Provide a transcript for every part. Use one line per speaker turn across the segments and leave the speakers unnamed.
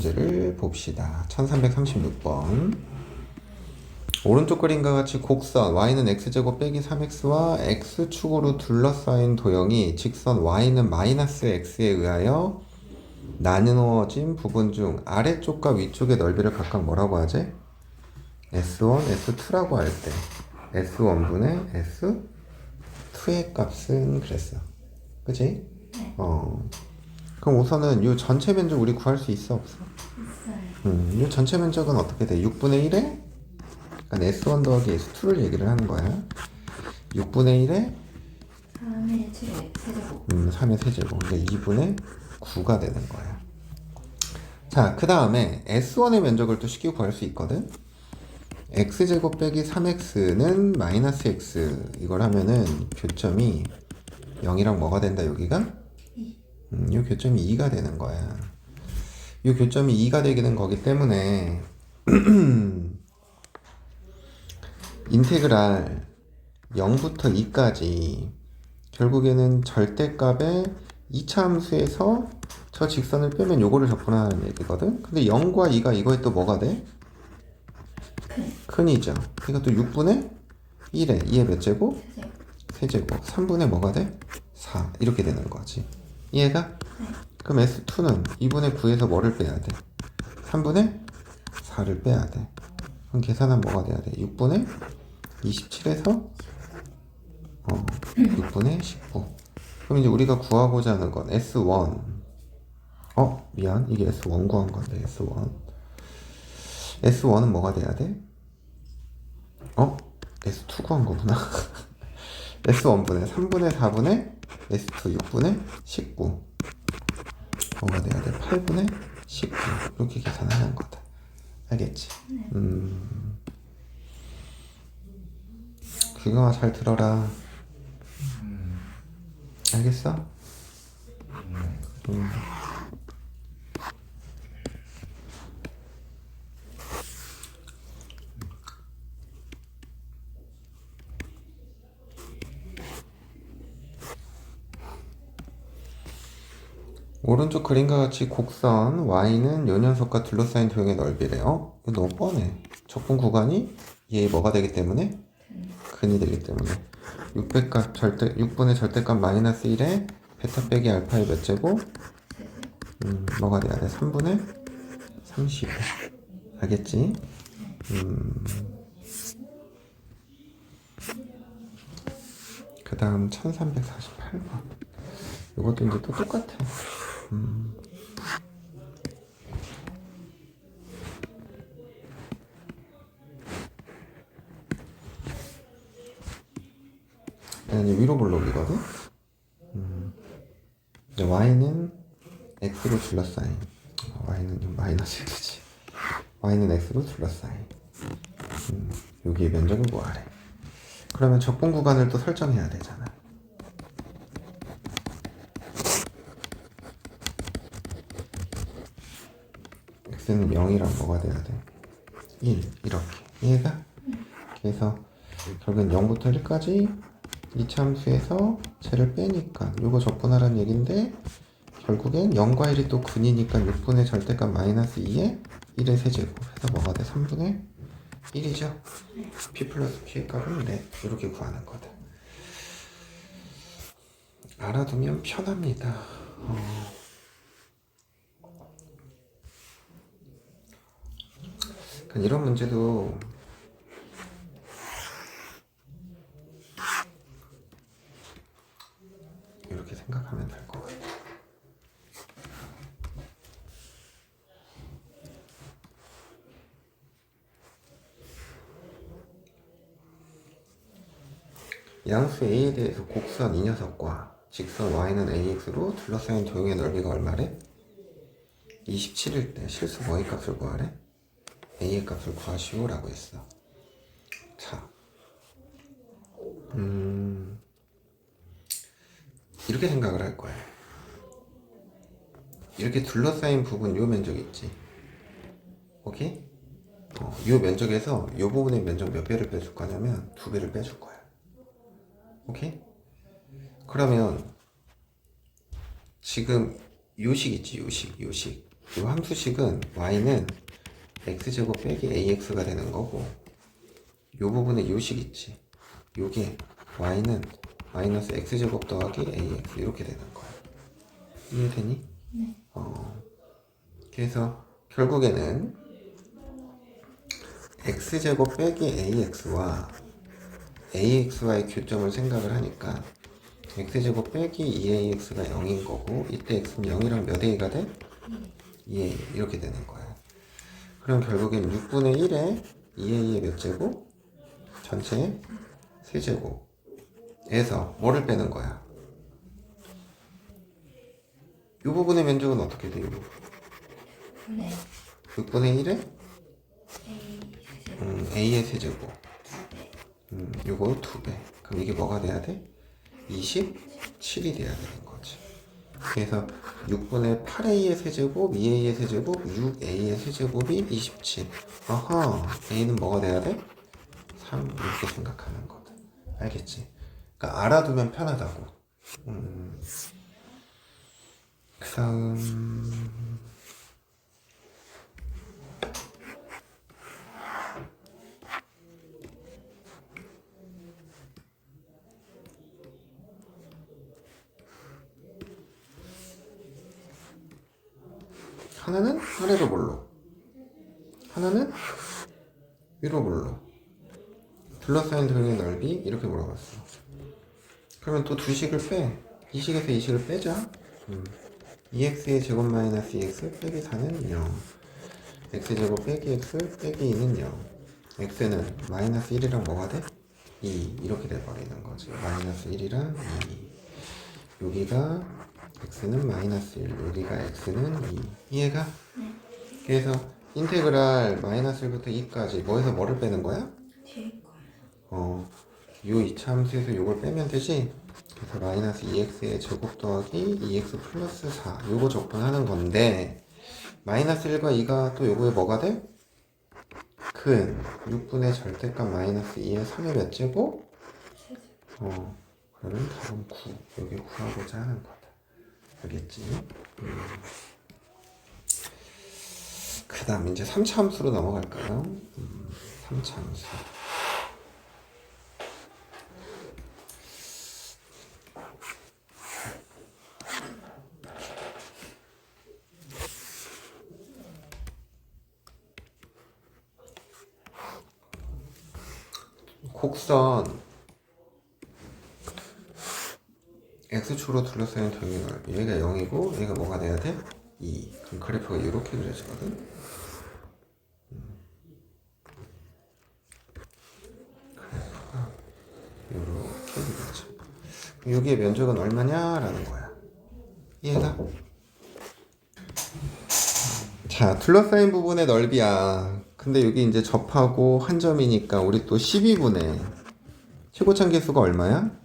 문제를 봅시다. 1336번. 오른쪽 그림과 같이 곡선 y는 x제곱 빼기 3x와 x축으로 둘러싸인 도형이 직선 y는 마이너스 x에 의하여 나누어진 부분 중 아래쪽과 위쪽의 넓이를 각각 뭐라고 하지? S1, S2라고 할 때 S1분의 S2의 값은 그랬어. 그치? 그럼 우선은 이 전체 면적 우리 구할 수 있어 없어?
있어요.
이 전체 면적은 어떻게 돼? 6분의 1에 그러니까 S1 더하기 S2를 얘기를 하는 거야. 6분의 1에
3의 세제곱.
3의 세제곱. 그러니까 2분의 9가 되는 거야. 자, 그 다음에 S1의 면적을 또 쉽게 구할 수 있거든. x제곱 빼기 3x는 마이너스 x. 이걸 하면은 교점이 0이랑 뭐가 된다 여기가?
2.
이 교점이 2가 되는 거야. 이 교점이 2가 되는 거기 때문에 인테그랄 0부터 2까지 결국에는 절대값의 2차 함수에서 저 직선을 빼면 요거를 접근하는 얘기거든. 근데 0과 2가 이거에 또 뭐가 돼? 큰이죠. 그러니까 또 6분의 1에 2의 몇 제곱? 세제곱. 3분의 뭐가 돼? 4 이렇게 되는 거지. 이해가?
네.
그럼 S2는 2분의 9에서 뭐를 빼야 돼? 3분의 4를 빼야 돼. 그럼 계산하면 뭐가 돼야 돼? 6분의 27에서 6분의 19. 그럼 이제 우리가 구하고자 하는 건 S1. 미안. 이게 S1 구한 건데 S1. S1은 뭐가 돼야 돼? S2 구한 거구나. S1분의 3분의 4분의 S2 6분의 19. 뭐가 돼야 돼? 8분의 19. 이렇게 계산하는 거다. 알겠지?
네.
규경아 잘 들어라. 알겠어? 오른쪽 그림과 같이 곡선 y는 요 녀석과 둘러싸인 도형의 넓이래요. 이거 너무 뻔해. 적분 구간이 얘 뭐가 되기 때문에? 근이 되기 때문에 6분의 절대값 마이너스 1에 베타 빼기 알파의 몇 제곱? 뭐가 돼야 돼? 3분의 30. 알겠지? 그 다음 1348번. 이것도 이제 또 똑같아. 아니, 위로 블록이거든? 이제 y는 x로 둘러싸인. y는 좀 마이너스 x지. y는 x로 둘러싸인. 여기에 면적을 구하래. 그러면 적분 구간을 또 설정해야 되잖아. x는 0이랑 뭐가 돼야 돼? 1 이렇게. 이해가? 그래서 결국엔 0부터 1까지 이참수에서 쟤를 빼니까 요거 적분하라는 얘긴데 결국엔 0과 1이 또 근이니까 6분의 절대값 마이너스 2에 1의 세제곱 해서 뭐가 돼? 3분의 1이죠? p 플러스 p의 값은 네 이렇게 구하는 거다. 알아두면 편합니다. 이런 문제도 이렇게 생각하면 될 것 같아. 양수 A에 대해서 곡선 이 녀석과 직선 Y는 AX로 둘러싸인 도형의 넓이가 얼마래? 27일 때 실수 Y의 값을 구하래? A의 값을 구하시오 라고 했어. 자, 이렇게 생각을 할 거야. 이렇게 둘러싸인 부분 요 면적 있지? 오케이? 요 면적에서 요 부분의 면적 몇 배를 빼줄 거냐면 2배를 빼줄 거야. 오케이? 그러면 지금 요식 있지, 요식. 이 함수식은 y는 x제곱 빼기 ax가 되는 거고, 요 부분에 요 식 있지. 요게 y는 마이너스 x제곱 더하기 ax 이렇게 되는 거야. 이해되니?
네.
그래서 결국에는 x제곱 빼기 ax와 ax와의 교점을 생각을 하니까 x제곱 빼기 2ax가 0인 거고, 이때 x는 0이랑 몇 a가 돼? 2a 이렇게 되는 거야. 그럼 결국엔 6분의 1에 2a의 몇 제곱? 전체의 세제곱에서 뭐를 빼는 거야? 이 부분의 면적은 어떻게 돼요?
네.
6분의 1에
A 세제곱
a의 세제곱.
2배.
요거 2배. 그럼 이게 뭐가 돼야 돼? 27이 돼야 되는 거지. 그래서 6분의 8a의 세제곱, 2a의 세제곱, 6a의 세제곱이 27. 아하, a는 뭐가 돼야 돼? 3 이렇게 생각하는 거다. 알겠지? 그러니까 알아두면 편하다고. 그 다음 하나는 아래로 볼로, 하나는 위로 볼로. 둘러싸인 도형의 넓이 이렇게 물어봤어. 그러면 또 두 식을 빼. 이 식에서 이 식을 빼자. 2x의 제곱 마이너스 2x 빼기 4는 0. x제곱 빼기 x 빼기 2는 0. x는 마이너스 1이랑 뭐가 돼? 2 이렇게 돼버리는 거지. 마이너스 1이랑 2. 여기가 x는 마이너스 1, 여기가 x는 2. 이해가?
네.
그래서 인테그랄 마이너스 1부터 2까지 뭐에서 뭐를 빼는 거야?
뒤에 거요.
요 이차 함수에서 요걸 빼면 되지. 그래서 마이너스 2x의 제곱 더하기 2x 플러스 4 요거 적분하는 건데, 마이너스 1과 2가 또 요거에 뭐가 돼? 큰 6분의 절대값 마이너스 2의 3의 몇 제곱?
세제곱.
그러면 답은 9. 여기 구하고자 하는 거다. 알겠지? 그 다음 이제 3차 함수로 넘어갈까요? 3차 함수. 곡선 x축으로 둘러싸인 도형의 넓이, 얘가 0이고 얘가 뭐가 돼야 돼? 2. 그럼 그래프가 이렇게 그려지거든. 그래프가 이렇게 그려져. 여기에 면적은 얼마냐라는 거야. 이해가? 자, 둘러싸인 부분의 넓이야. 근데 여기 이제 접하고 한 점이니까 우리 또 12분의 최고참 개수가 얼마야?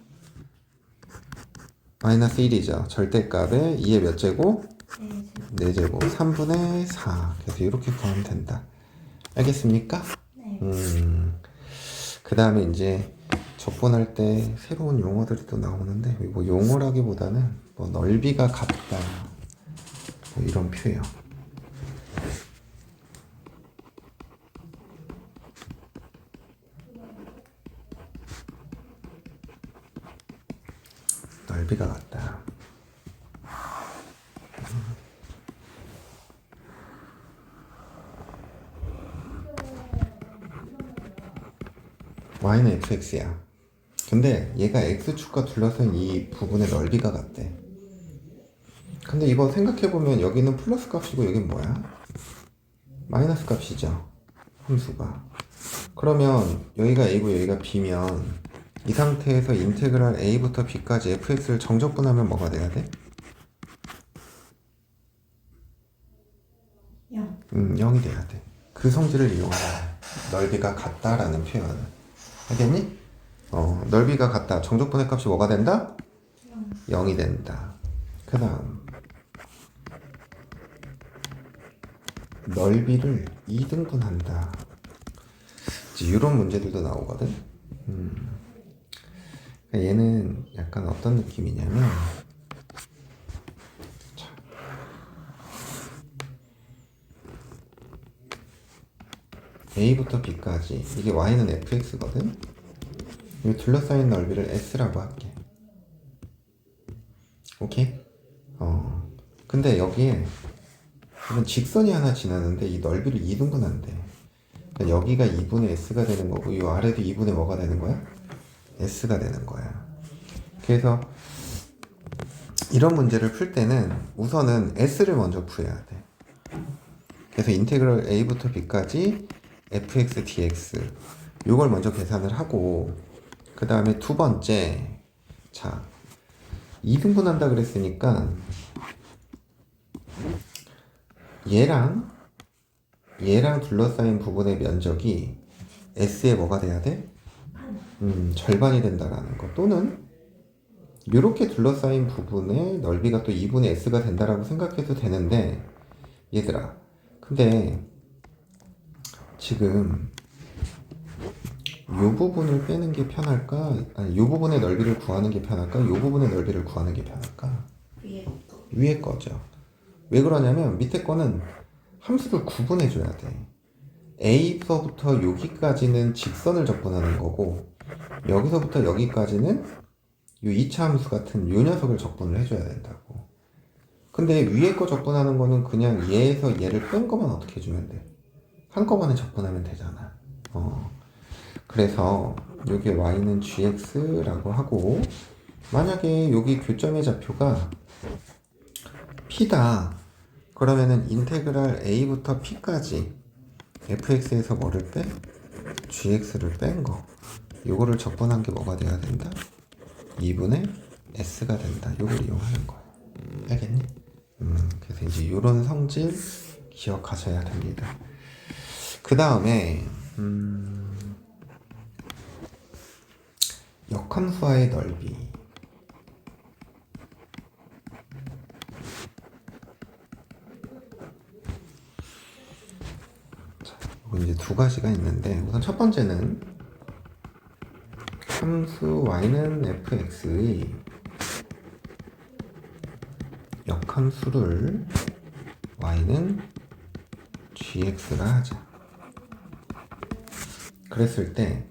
마이너스 1이죠. 절대값에 2의 몇 제곱? 4제곱. 3분의 4. 그래서 이렇게 구하면 된다. 알겠습니까?
네.
그 다음에 이제 적분할 때 새로운 용어들이 또 나오는데, 뭐 용어라기보다는 뭐 넓이가 같다, 뭐 이런 표현. 넓이가 같다. y는 fx야. 근데 얘가 x축과 둘러싼 이 부분의 넓이가 같대. 근데 이거 생각해보면 여기는 플러스 값이고 여긴 뭐야? 마이너스 값이죠. 함수가. 그러면 여기가 a고 여기가 b면 이 상태에서 인테그랄 a부터 b까지 fx를 정적분하면 뭐가 돼야 돼?
0.
0이 돼야 돼. 그 성질을 이용하라. 넓이가 같다라는 표현을. 알겠니? 넓이가 같다. 정적분의 값이 뭐가 된다? 0이 된다. 그 다음 넓이를 2등분한다. 이런 문제들도 나오거든. 얘는 약간 어떤 느낌이냐면, 자, a부터 b까지 이게 y는 fx거든. 이 둘러싸인 넓이를 s라고 할게. 오케이? 근데 여기에 이건 직선이 하나 지나는데 이 넓이를 2등분한대. 그러니까 여기가 2분의 s가 되는 거고 이 아래도 2분의 뭐가 되는 거야? s가 되는 거야. 그래서 이런 문제를 풀 때는 우선은 s를 먼저 구해야 돼. 그래서 인테그럴 a부터 b까지 fx dx 요걸 먼저 계산을 하고 그 다음에 두 번째 자 2등분한다 그랬으니까 얘랑 둘러싸인 부분의 면적이 s의 뭐가 돼야 돼? 절반이 된다라는 거. 또는 이렇게 둘러싸인 부분의 넓이가 또 2분의 s가 된다라고 생각해도 되는데 얘들아 근데 지금 요 부분을 빼는 게 편할까? 아니 요 부분의 넓이를 구하는 게 편할까? 요 부분의 넓이를 구하는 게 편할까?
위에 거.
위에 거죠. 왜 그러냐면 밑에 거는 함수를 구분해 줘야 돼. A서부터 여기까지는 직선을 적분하는 거고 여기서부터 여기까지는 요 2차 함수 같은 요 녀석을 적분을 해줘야 된다고. 근데 위에 거 적분하는 거는 그냥 얘에서 얘를 뺀 거만 어떻게 해주면 돼? 한꺼번에 적분하면 되잖아. 그래서 여기 y는 gx라고 하고 만약에 여기 교점의 좌표가 p다. 그러면은 인테그랄 a부터 p까지 fx에서 뭐를 빼? gx를 뺀 거. 요거를 적분한 게 뭐가 돼야 된다? 2분의 s가 된다. 요걸 이용하는 거야. 알겠니? 그래서 이제 요런 성질 기억하셔야 됩니다. 그 다음에 역함수와의 넓이. 자, 이거 이제 두 가지가 있는데 우선 첫 번째는 함수 y는 fx의 역함수를 y는 gx라 하자. 그랬을 때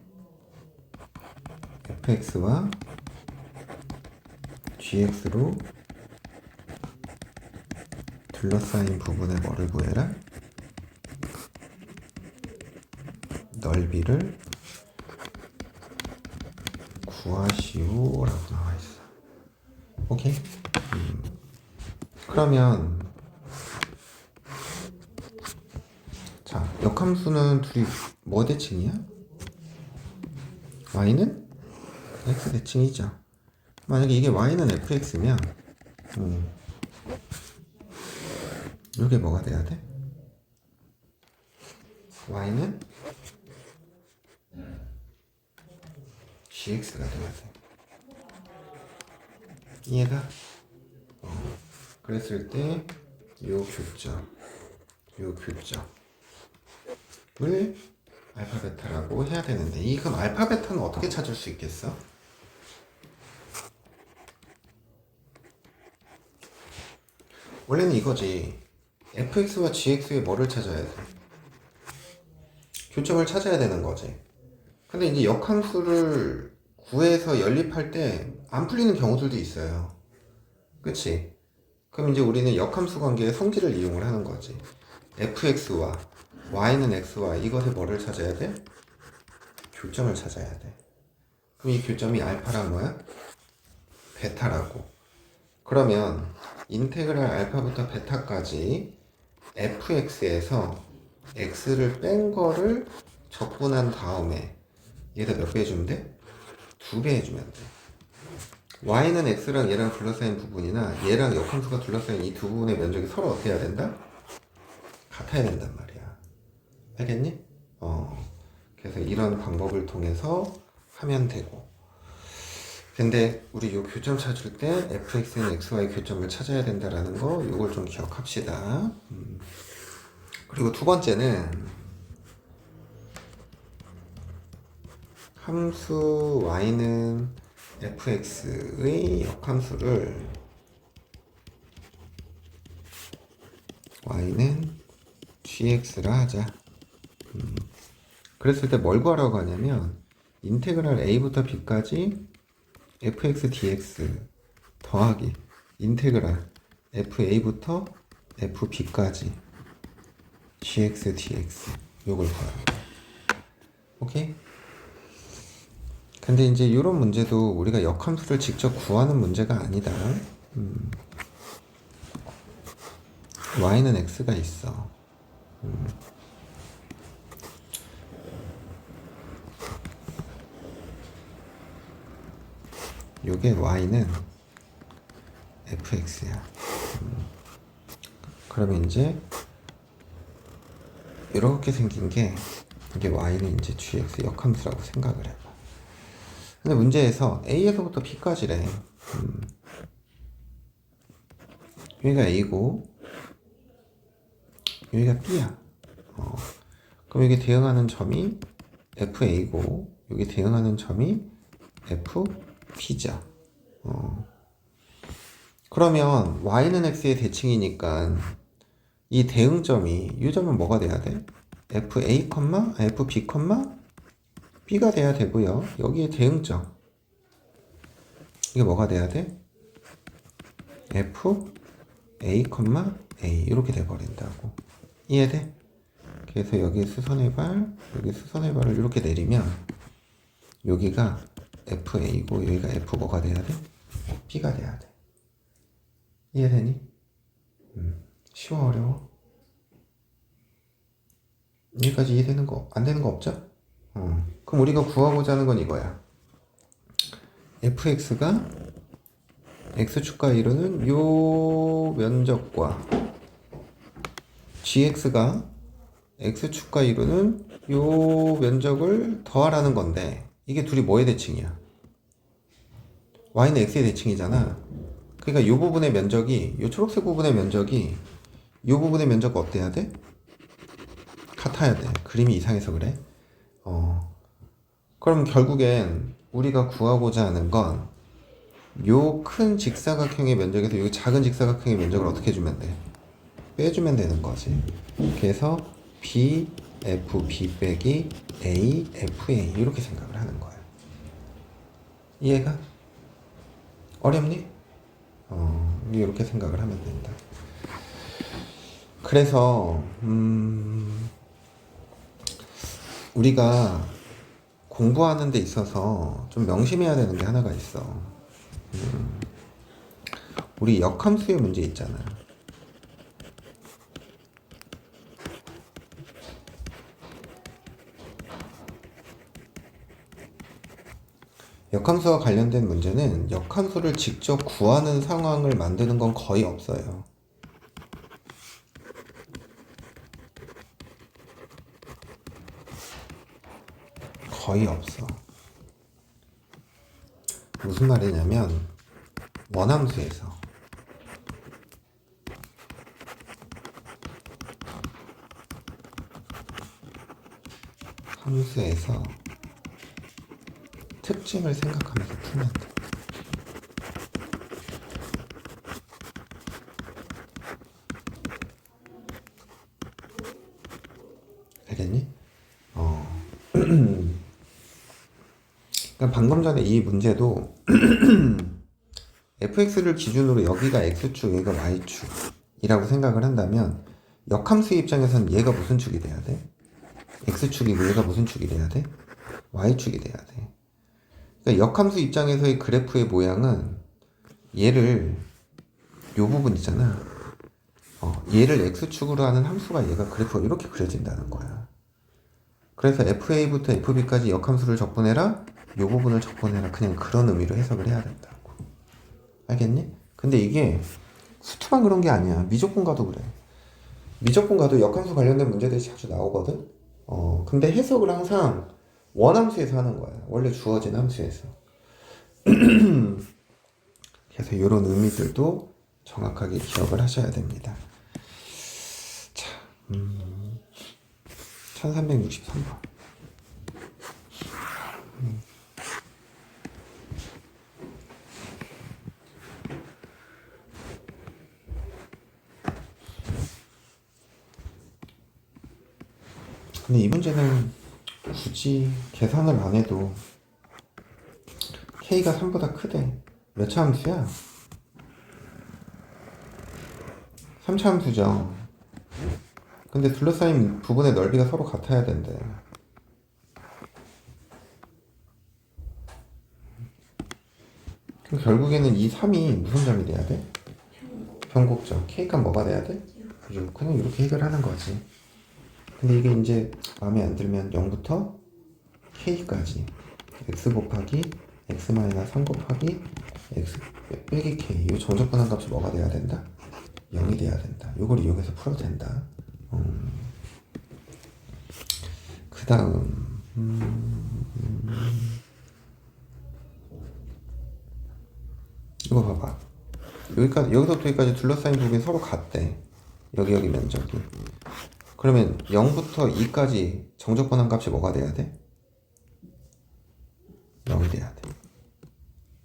fx와 gx로 둘러싸인 부분의 뭐를 구해라? 넓이를 구하시오라고 나와 있어. 오케이? 그러면 자, 역함수는 둘이 뭐 대칭이야? y는 x 대칭이죠. 만약에 이게 y는 fx면 이게 뭐가 돼야 돼? y는 gx가 돼야 돼. 이해가? 그랬을 때 요 교점을 알파 베타라고 해야 되는데 이 그럼 알파 베타는 어떻게 찾을 수 있겠어? 원래는 이거지. fx와 gx의 뭐를 찾아야 돼? 교점을 찾아야 되는 거지. 근데 이제 역함수를 구해서 연립할 때 안 풀리는 경우들도 있어요. 그치? 그럼 이제 우리는 역함수 관계의 성질을 이용을 하는 거지. fx와 y는 x와 이것의 뭐를 찾아야 돼? 교점을 찾아야 돼. 그럼 이 교점이 알파란 뭐야? 베타라고. 그러면 인테그랄 알파부터 베타까지 fx에서 x를 뺀 거를 적분한 다음에 얘를 몇 배 해주면 돼? 2배 해주면 돼. y는 x랑 얘랑 둘러싸인 부분이나 얘랑 역함수가 둘러싸인 이 두 부분의 면적이 서로 어떻게 해야 된다? 같아야 된단 말이야. 알겠니? 그래서 이런 방법을 통해서 하면 되고. 근데 우리 요 교점 찾을 때 fx는 xy 교점을 찾아야 된다라는 거 요걸 좀 기억합시다. 그리고 두 번째는 함수 y는 fx의 역함수를 y는 gx라 하자. 그랬을 때 뭘 구하라고 하냐면 인테그랄 a부터 b까지 fx dx 더하기 인테그랄 fa부터 fb까지 gx dx 요걸 구하는 거야. 오케이? 근데 이제 이런 문제도 우리가 역함수를 직접 구하는 문제가 아니다. y는 x가 있어. 요게 y는 fx야. 그러면 이제 이렇게 생긴 게 이게 y는 이제 gx 역함수라고 생각을 해봐. 근데 문제에서 a에서부터 b까지래. 여기가 a고 여기가 b야. 그럼 여기 대응하는 점이 fa고 여기 대응하는 점이 fb죠. 그러면 y는 x의 대칭이니까 이 대응점이 이 점은 뭐가 돼야 돼? fa, fb, b가 돼야 되고요. 여기에 대응점 이게 뭐가 돼야 돼? f, a, a 이렇게 돼버린다고. 이해돼? 그래서 여기 수선의 발, 여기 수선의 발을 이렇게 내리면 여기가 fa고 여기가 f 뭐가 돼야 돼? b가 돼야 돼. 이해되니? 쉬워 어려워? 여기까지 이해되는 거 안 되는 거 없죠? 그럼 우리가 구하고자 하는 건 이거야. fx가 x축과 이루는 요 면적과 gx가 x축과 이루는 요 면적을 더하라는 건데 이게 둘이 뭐의 대칭이야? y는 x의 대칭이잖아. 그러니까 요 부분의 면적이 요 초록색 부분의 면적이 요 부분의 면적과 어때야 돼? 같아야 돼. 그림이 이상해서 그래. 그럼 결국엔 우리가 구하고자 하는 건 요 큰 직사각형의 면적에서 요 작은 직사각형의 면적을 어떻게 해주면 돼? 빼주면 되는 거지. 그래서 b, f, b 빼기 a, f, a 이렇게 생각을 하는 거야. 이해가? 어렵니? 이렇게 생각을 하면 된다. 그래서 우리가 공부하는 데 있어서 좀 명심해야 되는 게 하나가 있어. 우리 역함수의 문제 있잖아. 역함수와 관련된 문제는 역함수를 직접 구하는 상황을 만드는 건 거의 없어요. 거의 없어. 무슨 말이냐면 원함수에서 함수에서 특징을 생각하면서 풀면 돼. 알겠니? 그러니까 방금 전에 이 문제도 fx를 기준으로 여기가 x축, 여기가 y축이라고 생각을 한다면 역함수의 입장에서는 얘가 무슨 축이 돼야 돼? x축이고 얘가 무슨 축이 돼야 돼? y축이 돼야 돼. 그러니까 역함수 입장에서의 그래프의 모양은 얘를 요 부분 있잖아. 얘를 x축으로 하는 함수가 얘가 그래프가 이렇게 그려진다는 거야. 그래서 fa부터 fb까지 역함수를 적분해라. 요 부분을 적분해라. 그냥 그런 의미로 해석을 해야 된다고. 알겠니? 근데 이게 수투만 그런 게 아니야. 미적분과도 그래. 미적분과도 역함수 관련된 문제들이 자주 나오거든. 근데 해석을 항상 원함수에서 하는 거야. 원래 주어진 함수에서. 그래서 이런 의미들도 정확하게 기억을 하셔야 됩니다. 자, 1363번. 근데 이 문제는 굳이 계산을 안 해도 K가 3보다 크대. 몇 차 함수야? 3차 함수죠. 근데 둘러싸인 부분의 넓이가 서로 같아야 된대. 그럼 결국에는 이 3이 무슨 점이 돼야 돼? 변곡점. K가 뭐가 돼야 돼? 6. 그냥 이렇게 해결하는 거지. 근데 이게 이제 마음에 안 들면 0부터 K까지 x 곱하기 x 마이너스 3 곱하기 x 빼기 K. 이 정적분한 값이 뭐가 돼야 된다? 0이 돼야 된다. 이걸 이용해서 풀어도 된다. 그 다음 이거 봐봐. 여기서부터 여기까지 둘러싸인 부분이 서로 같대. 여기 면적이. 그러면 0부터 2까지 정적분한 값이 뭐가 돼야 돼? 0이 돼야 돼.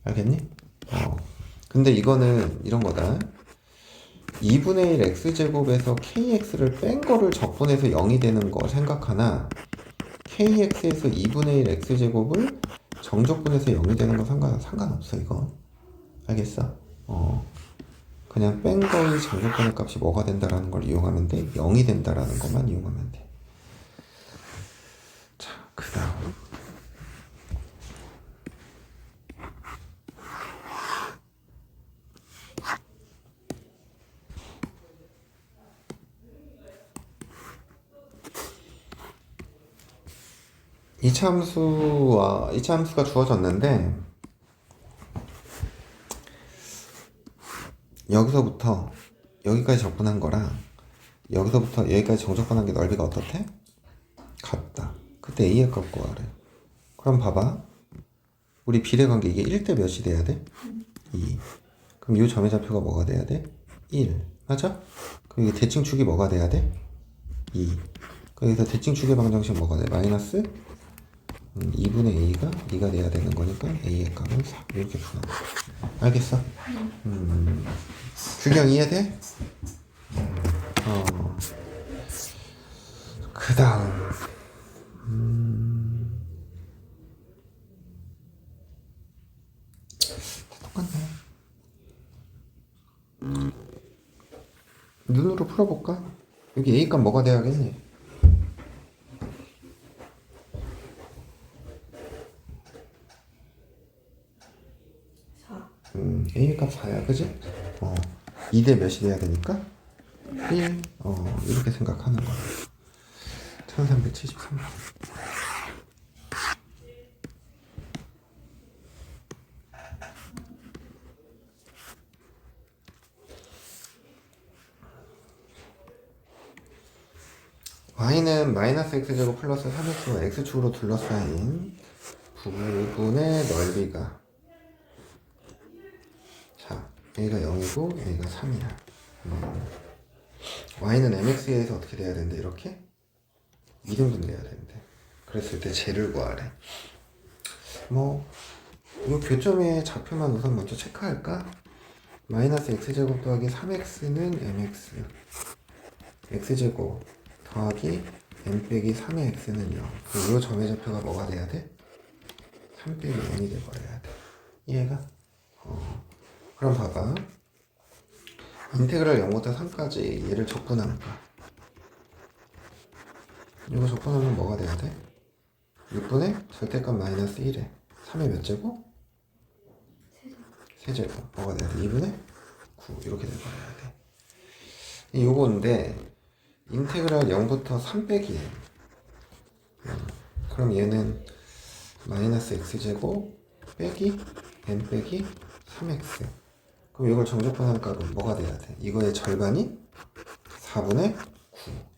알겠니? 근데 이거는 이런 거다. 2분의 1 x제곱에서 kx를 뺀 거를 적분해서 0이 되는 거 생각하나, kx에서 2분의 1 x제곱을 정적분해서 0이 되는 거 상관없어 이거. 알겠어? 그냥 뺀 거의 정적분의 값이 뭐가 된다라는 걸 이용하면 돼. 0이 된다라는 것만 이용하면 돼. 자, 그 다음 이차 함수가 주어졌는데, 여기서부터 여기까지 적분한 거랑 여기서부터 여기까지 정적분한 게 넓이가 어떻대? 같다. 그때 A의 값 구하래. 그럼 봐봐. 우리 비례관계 이게 1대 몇이 돼야 돼? 2. 그럼 이 점의 좌표가 뭐가 돼야 돼? 1. 맞아? 그럼 이게 대칭축이 뭐가 돼야 돼? 2. 여기서 대칭축의 방정식 뭐가 돼? 마이너스 2분의 A가 2가 돼야 되는 거니까 A의 값은 4. 이렇게 푸는 거야. 알겠어? 규경 이해돼? 그 다음 똑같네. 눈으로 풀어볼까? 여기 A값 뭐가 돼야겠니?
4.
A값 4야, 그지? 2대 몇이 돼야 되니까? 1. 이렇게 생각하는 거야. 1373번. y는 마이너스 x제곱 플러스 3x와 x축으로 둘러싸인 부분의 넓이가, 자, a가 0이고 a가 3이야. y는 mx에 의해서 어떻게 돼야 되는데? 이렇게 이등분 돼야 되는데, 그랬을 때 쟤를 구하래. 이 교점의 좌표만 우선 먼저 체크할까? 마이너스 x제곱 더하기 3x는 mx, x제곱 더하기 m 빼기 3의 x는 0. 그리고 이 점의 좌표가 뭐가 돼야 돼? 3 빼기 0이 돼버려야 돼. 이해가? 그럼 봐봐. 인테그랄 0부터 3까지 얘를 적분하는 거야. 이거 적분하면 뭐가 돼야 돼? 6분의 절대값 마이너스 1에 3의 몇 제곱? 세제곱. 뭐가 돼야 돼? 2분의 9. 이렇게 돼버려야 돼. 요건데 인테그랄 0부터 3 빼기 m. 그럼 얘는 마이너스 x제곱 빼기 m 빼기 3x. 그럼 이걸 정적분하는 값은 뭐가 돼야 돼? 이거의 절반이 4분의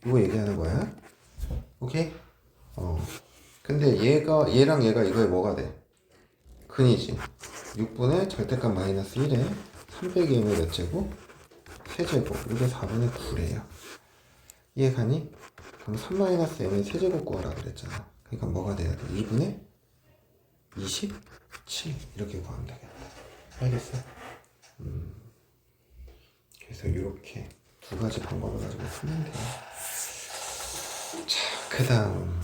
9. 이거 얘기하는 거야. 오케이? 근데 얘랑 얘가 이거에 뭐가 돼? 근이지. 6분의 절대값 마이너스 1에 3 빼기 m의 몇 제곱? 세제곱. 이게 4분의 9래요. 이해가니? 그럼 3 마이너스 m의 세제곱 구하라 그랬잖아. 그러니까 뭐가 돼야 돼? 2분의 27 이렇게 구하면 되겠다. 알겠어? 그래서 이렇게 두 가지 방법을 가지고 풀면 돼요. 자, 그 다음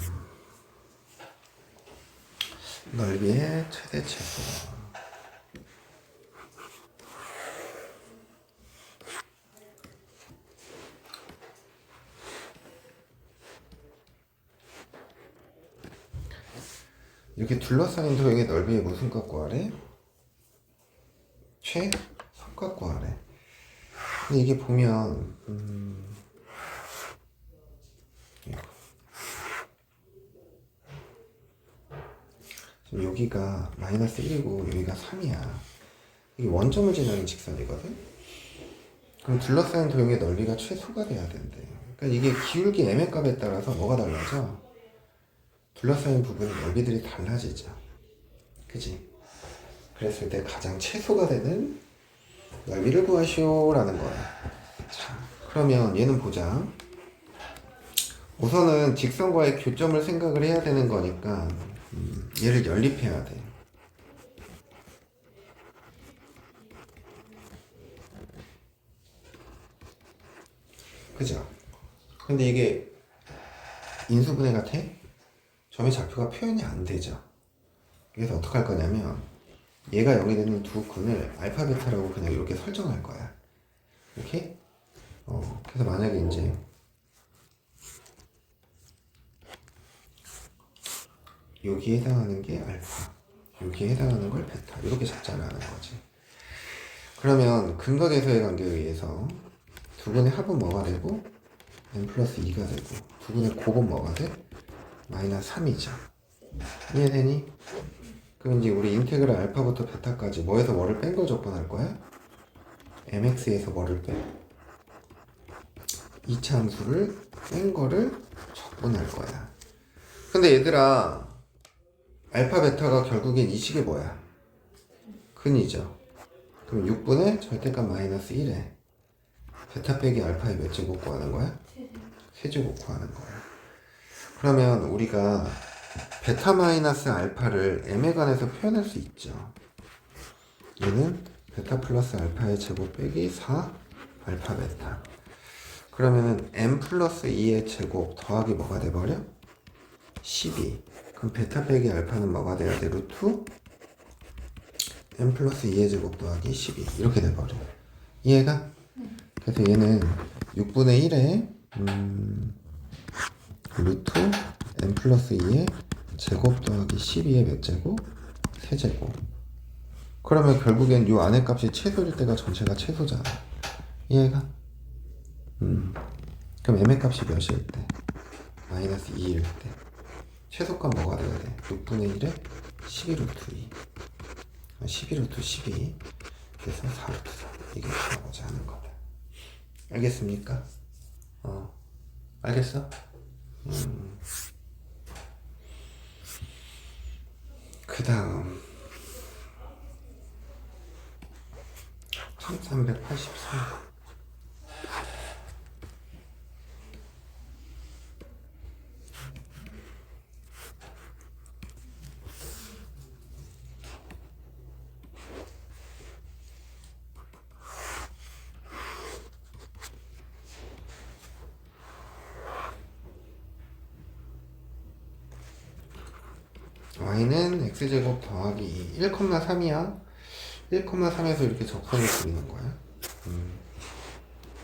넓이의 최대 최소. 이렇게 둘러싸인 도형의 넓이의 무슨 값 구하래? 최소값 구하래. 근데 이게 보면 이거. 지금 여기가 마이너스 1이고 여기가 3이야. 이게 원점을 지나는 직선이거든? 그럼 둘러싸인 도형의 넓이가 최소가 돼야 된대. 그러니까 이게 기울기 m의 값에 따라서 뭐가 달라져? 둘러싸인 부분의 넓이들이 달라지죠. 그지? 그랬을 때 가장 최소가 되는 넓이를 구하시오라는 거야. 자, 그러면 얘는 보자. 우선은 직선과의 교점을 생각을 해야 되는 거니까 얘를 연립해야 돼. 그죠? 근데 이게 인수분해 같아? 점의 좌표가 표현이 안 되죠. 그래서 어떻게 할 거냐면 얘가 0이 되는 두 근을 알파 베타라고 그냥 이렇게 설정할 거야. 이렇게? 그래서 만약에 이제 여기에 해당하는 게 알파, 여기에 해당하는 걸 베타 이렇게 잡자라는 거지. 그러면 근각에서의 관계에 의해서 두 근의 합은 뭐가 되고 n 플러스 2가 되고 두 근의 곱은 뭐가 돼? 마이너스 3이죠. 이해되니? 그럼 이제 우리 인테그랄 알파부터 베타까지 뭐에서 뭐를 뺀 걸 적분할 거야? mx에서 뭐를 빼? 이차 함수를 뺀 거를 적분할 거야. 근데 얘들아 알파 베타가 결국엔 이 식이 뭐야? 근이죠. 그럼 6분의 절대값 마이너스 1에 베타 빼기 알파의 몇 제곱 구하는 거야? 세제곱 구하는 거야. 그러면 우리가 베타 마이너스 알파를 m에 관해서 표현할 수 있죠. 얘는 베타 플러스 알파의 제곱 빼기 4 알파 베타. 그러면은 m 플러스 2의 제곱 더하기 뭐가 돼버려? 12. 그럼 베타 빼기 알파는 뭐가 돼야 돼? 루트 m 플러스 2의 제곱 더하기 12 이렇게 돼버려. 이해가? 그래서 얘는 6분의 1에 루트 m 플러스 2의 제곱 더하기 12의 몇 제곱? 세제곱. 그러면 결국엔 요 안의 값이 최소일 때가 전체가 최소잖아. 이해가? 그럼 m의 값이 몇일 때? 마이너스 2일 때. 최소값 뭐가 돼야 돼? 6분의 1에 12루트 2. 12루트 12. 그래서 4루트 4. 이게 구하고자 하는 거다. 알겠습니까? 알겠어? 그 다음 1383. y는 x제곱 더하기 1,3이야. 1,3에서 이렇게 적선을 그리는 거야.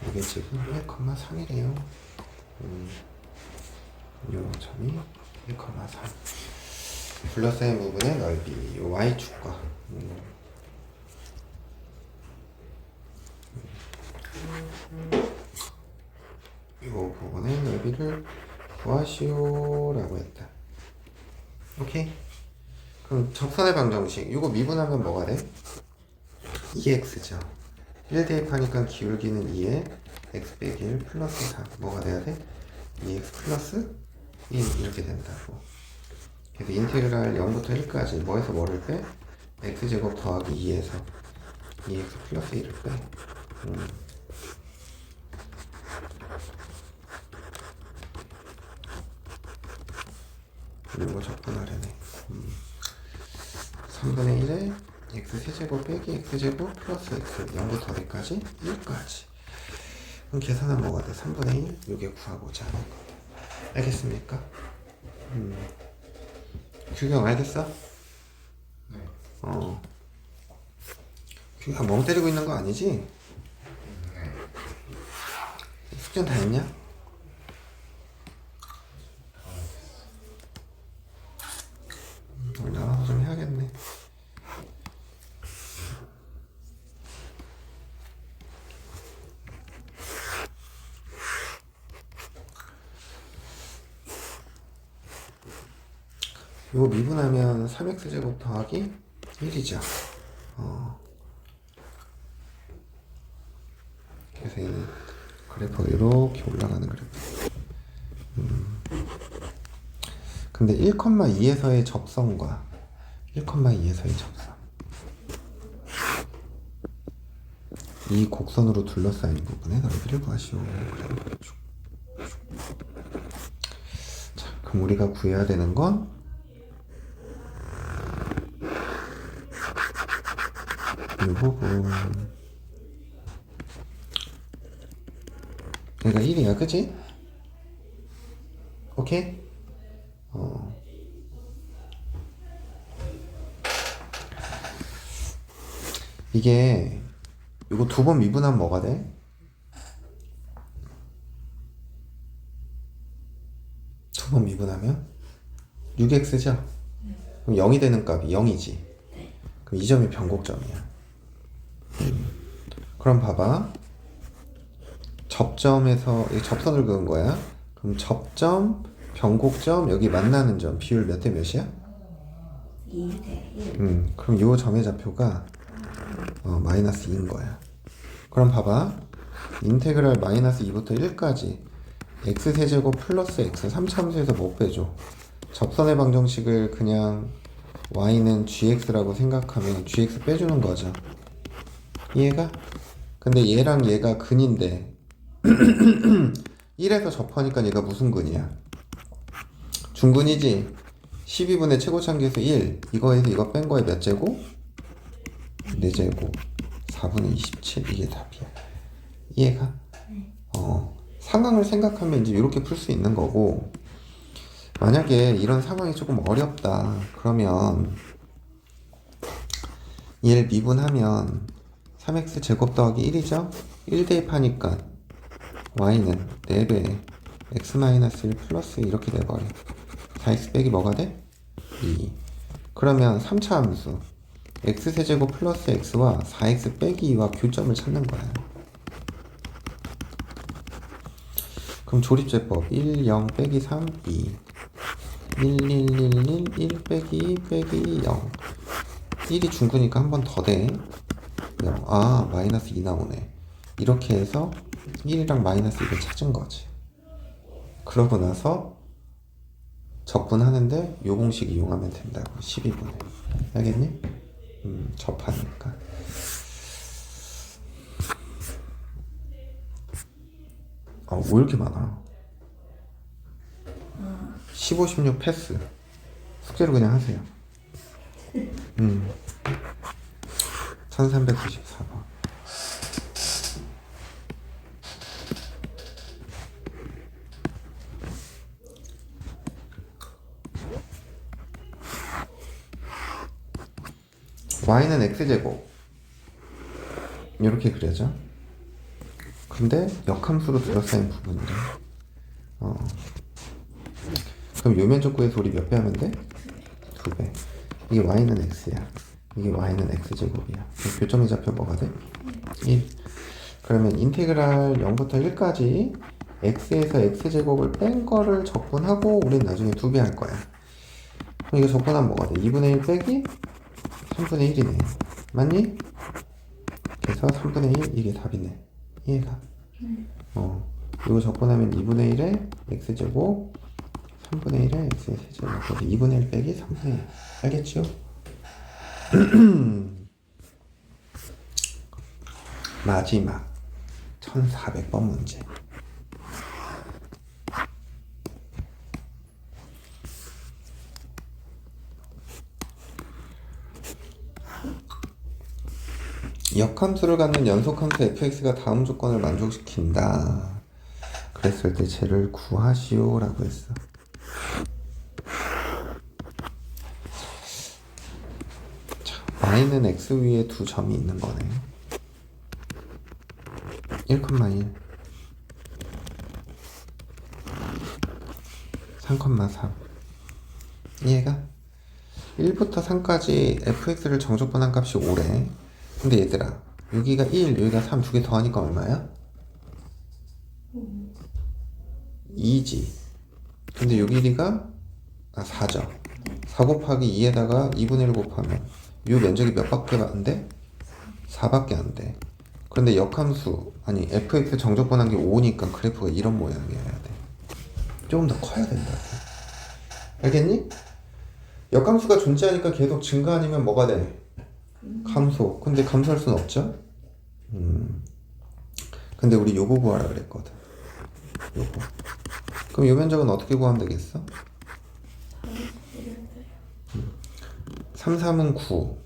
이게 지금 1,3이래요. 요 점이 1,3. 둘러싸인 부분의 넓이, 요 y축과 요 부분의 넓이를 구하시오라고 했다. 오케이? 그럼 접선의 방정식 이거 미분하면 뭐가 돼? 2x죠. 1 대입하니까 기울기는 2에 x 빼기 1 플러스 4 뭐가 돼야 돼? 2x 플러스 1 이렇게 된다고. 그래서 인테그랄 0부터 1까지 뭐에서 뭐를 빼? x제곱 더하기 2에서 2x 플러스 1을 빼. 이거 적분하려네. 3분의 1에 x 세제곱 빼기 x제곱 플러스 x 0부터 어디까지? 1까지. 그럼 계산은 뭐가 돼? 3분의 1 요게 구하고자 하는 거. 알겠습니까? 규경 알겠어? 규야 멍 때리고 있는 거 아니지? 숙제는 다 했냐? 오늘 나와서 좀 해야겠네. 이거 미분하면 3x제곱 더하기 1이죠. 그래서 얘는 그래프가 이렇게 올라가는 그래프. 근데 1,2에서의 접선과 1,2에서의 접선, 이 곡선으로 둘러싸인 부분의 넓이를 구하시오. 그래. 자, 그럼 우리가 구해야 되는 건 이 부분. 얘가 1이야, 그치? 오케이? 이게 이거 두 번 미분하면 뭐가 돼? 두 번 미분하면 6x죠? 그럼 0이 되는 값이 0이지? 그럼 이 점이 변곡점이야. 그럼 봐봐. 접점에서 이 접선을 그은 거야. 그럼 접점, 변곡점, 여기 만나는 점 비율 몇 대 몇이야?
2대 1.
그럼 요 점의 좌표가 마이너스 2인 거야. 그럼 봐봐. 인테그랄 마이너스 2부터 1까지 x세제곱 플러스 x 3차함수에서 못 빼줘. 접선의 방정식을 그냥 y는 gx라고 생각하면 gx 빼주는 거죠. 이해가? 근데 얘랑 얘가 근인데 1에서 접하니까 얘가 무슨 근이야? 중근이지? 12분의 최고차함수에서 1, 이거에서 이거 뺀 거에 몇 제곱? 4제곱 4분의 27, 이게 답이야. 이해가? 상황을 생각하면 이제 이렇게 풀 수 있는 거고, 만약에 이런 상황이 조금 어렵다 그러면 얘를 미분하면 3x 제곱 더하기 1이죠? 1 대입하니까 y는 4배 x-1 플러스 이렇게 돼버려. 4x 빼기 뭐가 돼? 2. 그러면 3차 함수 x세제곱 플러스 x와 4x 빼기 2와 교점을 찾는 거야. 그럼 조립제법 1, 0 빼기 3, 2 1, 1, 1, 1, 1 빼기 2 빼기 0. 1이 중구니까 한 번 더 돼. 0. 아, 마이너스 2 나오네. 이렇게 해서 1이랑 마이너스 2를 찾은 거지. 그러고 나서 적분하는데 요 공식 이용하면 된다고. 12분의. 알겠니? 접하니까. 왜 이렇게 많아? 15, 16 패스. 숙제로 그냥 하세요. 1394번. y는 x제곱 이렇게 그려져. 근데 역함수로 둘러싸인 부분이래. 그럼 요 면적 구해서 우리 몇 배 하면 돼? 2배. 이게 y는 x야. 이게 y는 x제곱이야. 교점의 좌표 뭐가 돼? 1. 그러면 인테그랄 0부터 1까지 x에서 x제곱을 뺀 거를 적분하고 우린 나중에 2배 할 거야. 그럼 이거 적분하면 뭐가 돼? 2분의 1 빼기 3분의 1이네. 맞니? 그래서 3분의 1 이게 답이네. 이해가? 이거 적분하면 2분의 1에 x제곱 3분의 1에 x의 세제곱. 그래서 2분의 1 빼기 3분의 1. 알겠죠? 마지막 1400번 문제. 역함수를 갖는 연속함수 fx가 다음 조건을 만족시킨다. 그랬을 때 쟤를 구하시오 라고 했어. 자, y는 x 위에 두 점이 있는 거네. 1,1 3,3 이해가? 1부터 3까지 fx를 정적분한 값이 5래. 근데 얘들아 여기가 1 여기가 3 두 개 더하니까 얼마야? 2지. 근데 요 길이가 4죠. 4 곱하기 2에다가 2분의 1 곱하면 요 면적이 몇 밖에 안 돼? 4밖에 안 돼. 그런데 역함수 아니 fx 정적분한 게 5니까 그래프가 이런 모양이어야 돼. 조금 더 커야 된다고. 알겠니? 역함수가 존재하니까 계속 증가 아니면 뭐가 돼? 감소. 근데 감소할 수는 없죠? 근데 우리 요거 구하라 그랬거든. 요거. 그럼 요 면적은 어떻게 구하면 되겠어? 3, 3은 9.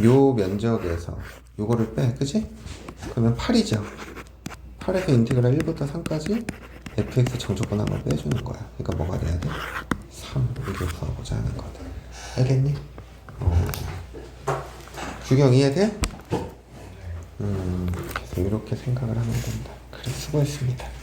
요 면적에서 요거를 빼. 그치? 그러면 8이죠. 8에서 인테그랄 1부터 3까지 fx 정적분한 걸 빼주는 거야. 그러니까 뭐가 돼야 돼? 3 이렇게 구하고자 하는 거다. 알겠니? 규경 이해돼? 계속 이렇게 생각을 하면 된다. 그래, 수고했습니다.